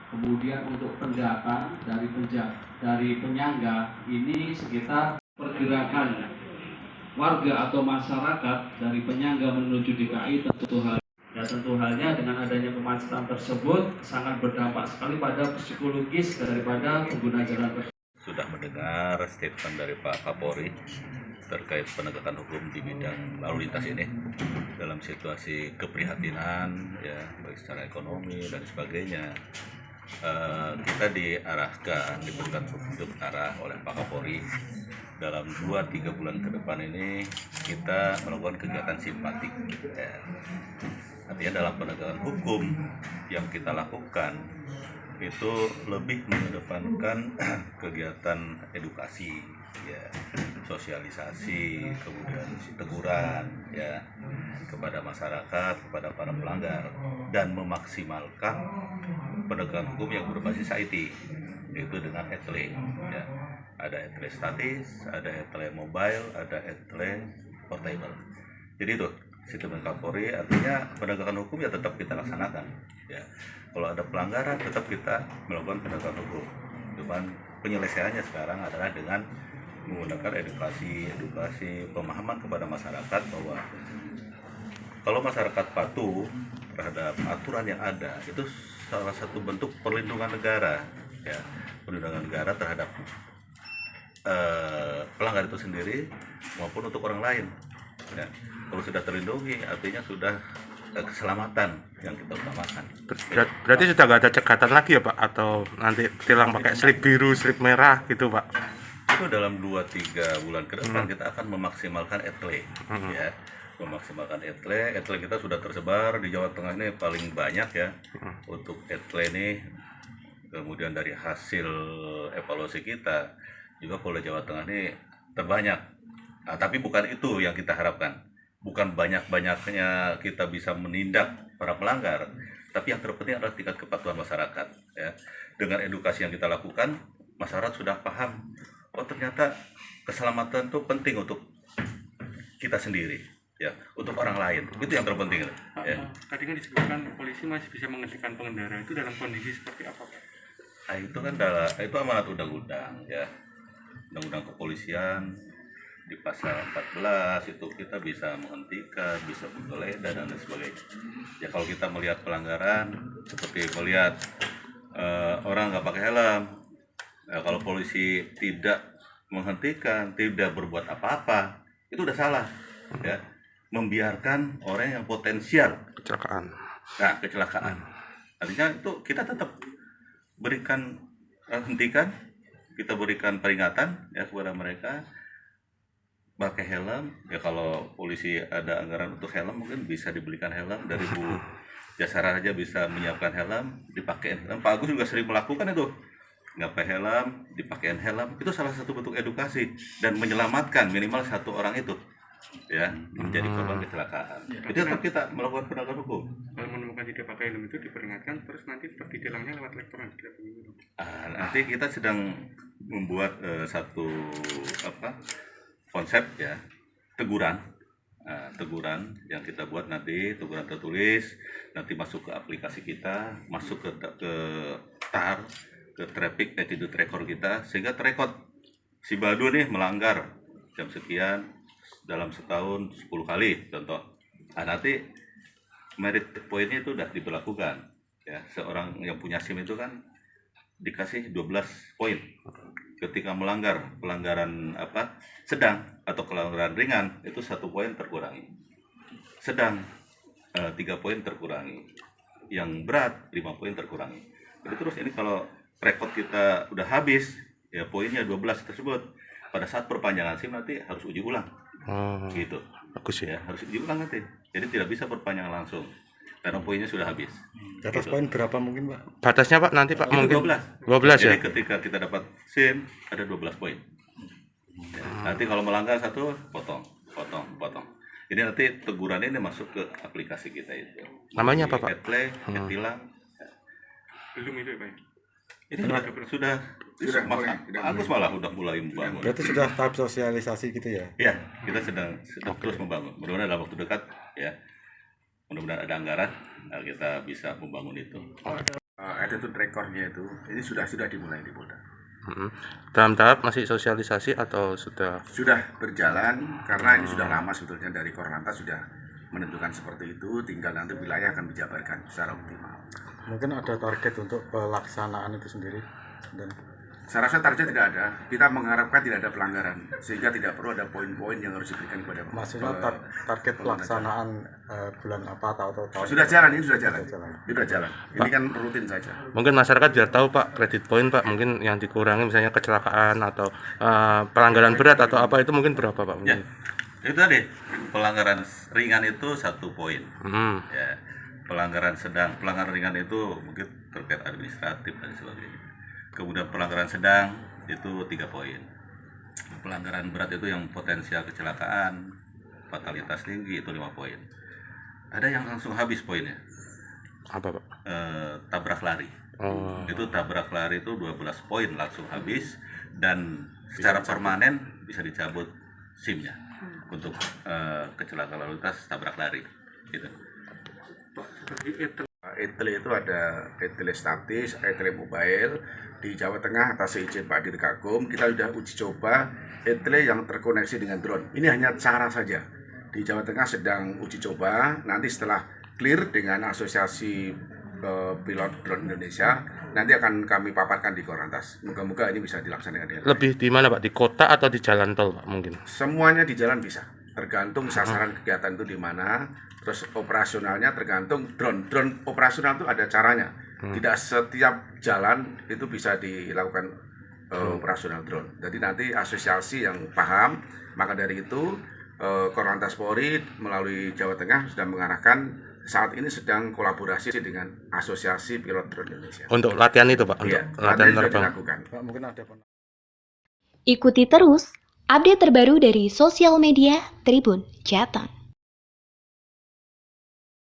Kemudian untuk pendatang dari penyangga ini sekitar pergerakan warga atau masyarakat dari penyangga menuju DKI tentu halnya dengan adanya kemacetan tersebut sangat berdampak sekali pada psikologis daripada pengguna jalan tersebut. Sudah mendengar statement dari Pak Kapolri terkait penegakan hukum di bidang lalu lintas ini dalam situasi keprihatinan ya, baik secara ekonomi dan sebagainya. Kita diberikan petunjuk arah oleh Pak Kapolri dalam 2-3 bulan ke depan ini kita melakukan kegiatan simpatik ya. Artinya dalam penegakan hukum yang kita lakukan itu lebih mengedepankan kegiatan edukasi ya, sosialisasi, kemudian teguran ya kepada masyarakat, kepada para pelanggar, dan memaksimalkan penegakan hukum yang berbasis IT, yaitu dengan etle ya. Ada etle statis, ada etle mobile, ada etle portable. Jadi itu sistem Kapolri, artinya penegakan hukum ya tetap kita laksanakan ya. Kalau ada pelanggaran tetap kita melakukan penegakan hukum. Cuman penyelesaiannya sekarang adalah dengan menggunakan edukasi pemahaman kepada masyarakat bahwa kalau masyarakat patuh terhadap aturan yang ada, itu salah satu bentuk perlindungan negara ya, perlindungan negara terhadap pelanggar itu sendiri maupun untuk orang lain ya. Kalau sudah terlindungi artinya sudah keselamatan yang kita utamakan. Berarti sudah nggak ada cegatan lagi ya Pak? Atau nanti tilang pakai slip biru, slip merah gitu Pak? Itu dalam 2-3 bulan ke depan kita akan memaksimalkan etle ya, memaksimalkan etle kita sudah tersebar di Jawa Tengah ini paling banyak ya untuk etle ini. Kemudian dari hasil evaluasi kita juga Polda Jawa Tengah ini terbanyak. Nah, tapi bukan itu yang kita harapkan, bukan banyak-banyaknya kita bisa menindak para pelanggar, tapi yang terpenting adalah tingkat kepatuhan masyarakat ya. Dengan edukasi yang kita lakukan, masyarakat sudah paham, oh ternyata keselamatan itu penting untuk kita sendiri ya, untuk orang lain, itu yang terpenting ya. Tadi kan disebutkan polisi masih bisa menghentikan pengendara, itu dalam kondisi seperti apa Pak? Nah, itu kan itu amanat undang-undang ya, undang-undang kepolisian di pasal 14 itu kita bisa menghentikan, bisa menggeledah dan lain sebagainya ya. Kalau kita melihat pelanggaran seperti melihat orang nggak pakai helm ya, kalau polisi tidak menghentikan, tidak berbuat apa-apa, itu udah salah ya, membiarkan orang yang potensial kecelakaan. Artinya itu kita tetap berikan, hentikan, kita berikan peringatan ya kepada mereka, pakai helm ya. Kalau polisi ada anggaran untuk helm mungkin bisa dibelikan helm dari Bu Jasara aja, bisa menyiapkan helm, dipakein helm. Pak Agus juga sering melakukan itu, nggak pakai helm, dipakein helm. Itu salah satu bentuk edukasi dan menyelamatkan minimal satu orang itu ya menjadi korban kecelakaan. Itu tetap kita melakukan penegakan hukum. Kalau menemukan tidak pakai helm itu diperingatkan, terus nanti seperti tilangnya lewat elektronik. Nanti kita sedang membuat satu konsep ya, teguran yang kita buat, nanti teguran tertulis, nanti masuk ke aplikasi kita, masuk ke TAR, ke traffic attitude record kita, sehingga terekod si Badu nih melanggar jam sekian dalam setahun 10 kali contoh. Nanti merit poinnya itu udah diberlakukan ya. Seorang yang punya SIM itu kan dikasih 12 poin ketika melanggar pelanggaran sedang atau pelanggaran ringan, itu 1 poin terkurangi, sedang 3 poin terkurangi, yang berat 5 poin terkurangi. Jadi terus ini kalau rekod kita udah habis ya, poinnya 12 tersebut, pada saat perpanjangan SIM nanti harus uji ulang gitu. Bagus ya. Harus uji ulang nanti, jadi tidak bisa perpanjangan langsung karena poinnya sudah habis. Di atas poin berapa mungkin Pak? Batasnya Pak nanti Pak? Mungkin 12 ya. Jadi ketika kita dapat SIM ada 12 poin ya. Nanti kalau melanggar 1 potong. Ini nanti teguran ini masuk ke aplikasi kita itu. Namanya apa Pak? Etle, tilang. Belum itu ya Pak? Ini sudah Agus malah udah mulai membangun. Berarti sudah tahap sosialisasi gitu ya? Ya, kita sedang terus membangun. Mudah-mudahan dalam waktu dekat ya, mudah-mudahan ada anggaran kita bisa membangun itu. attitude recordnya itu ini sudah dimulai di Polda. Dalam tahap masih sosialisasi atau sudah? Sudah berjalan karena ini sudah lama sebetulnya dari Korlantas sudah menentukan seperti itu, tinggal nanti wilayah akan dijabarkan secara optimal. Mungkin ada target untuk pelaksanaan itu sendiri dan Saya rasa target tidak ada. Kita mengharapkan tidak ada pelanggaran sehingga tidak perlu ada poin-poin yang harus diberikan kepada maksudnya target pelaksanaan bulan apa atau tahun. Sudah jalan, ini sudah jalan. Sudah jalan. Ini kan rutin saja. Mungkin masyarakat biar tahu Pak, kredit poin Pak, mungkin yang dikurangi misalnya kecelakaan atau pelanggaran berat atau apa itu mungkin berapa Pak? Ya, itu tadi pelanggaran ringan itu 1 poin. Ya, pelanggaran ringan itu mungkin terkait administratif dan sebagainya. Kemudian pelanggaran sedang itu 3 poin. Pelanggaran berat itu yang potensial kecelakaan, fatalitas tinggi itu 5 poin. Ada yang langsung habis poinnya. Apa Pak? Tabrak lari. Itu tabrak lari itu 12 poin langsung habis dan secara permanen bisa dicabut SIM-nya untuk kecelakaan lalu lintas tabrak lari. Gitu. ETLE itu ada ETLE statis, ETLE mobile. Di Jawa Tengah atas izin Pak Dirgakum kita sudah uji coba ETLE yang terkoneksi dengan drone. Ini hanya cara saja. Di Jawa Tengah sedang uji coba. Nanti setelah clear dengan Asosiasi Pilot Drone Indonesia, nanti akan kami paparkan di Korlantas. Moga-moga ini bisa dilaksanakan dengan baik. Lebih di mana Pak? Di kota atau di jalan tol Pak mungkin? Semuanya di jalan bisa. Tergantung sasaran kegiatan itu di mana. Terus operasionalnya tergantung drone. Drone operasional itu ada caranya. Tidak setiap jalan itu bisa dilakukan operasional drone. Jadi nanti asosiasi yang paham, maka dari itu Korlantas Polri melalui Jawa Tengah sudah mengarahkan saat ini sedang kolaborasi dengan Asosiasi Pilot Drone Indonesia. Untuk latihan itu Pak? Untuk Iya, latihan sudah terbang? dilakukan. Pak, mungkin ada Ikuti terus update terbaru dari sosial media Tribun Jateng.